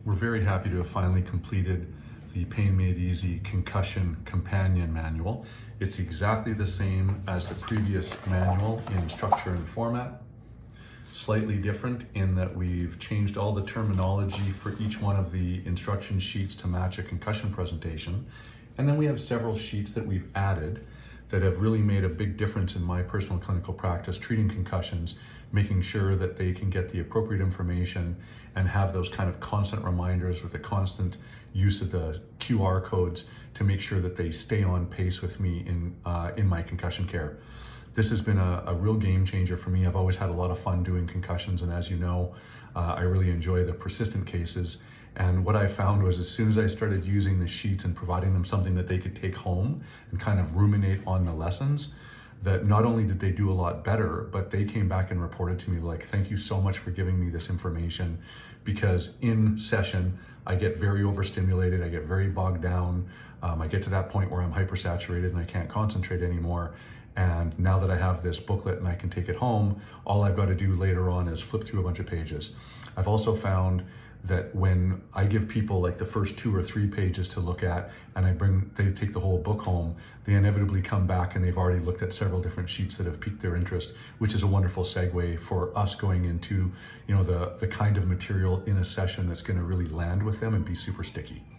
We're very happy to have finally completed the Pain Made Easy Concussion Companion Manual. It's exactly the same as the previous manual in structure and format. Slightly different in that we've changed all the terminology for each one of the instruction sheets to match a concussion presentation. And then we have several sheets that we've added that have really made a big difference in my personal clinical practice, treating concussions, making sure that they can get the appropriate information and have those kind of constant reminders with the constant use of the QR codes to make sure that they stay on pace with me in my concussion care. This has been a real game changer for me. I've always had a lot of fun doing concussions, and as you know, I really enjoy the persistent cases. And what I found was as soon as I started using the sheets and providing them something that they could take home and kind of ruminate on the lessons, that not only did they do a lot better, but they came back and reported to me like, thank you so much for giving me this information, because in session, I get very overstimulated, I get very bogged down, I get to that point where I'm hypersaturated and I can't concentrate anymore. And now that I have this booklet and I can take it home, all I've got to do later on is flip through a bunch of pages. I've also found that when I give people like the first 2 or 3 pages to look at and they take the whole book home, they inevitably come back and they've already looked at several different sheets that have piqued their interest, which is a wonderful segue for us going into, the kind of material in a session that's going to really land with them and be super sticky.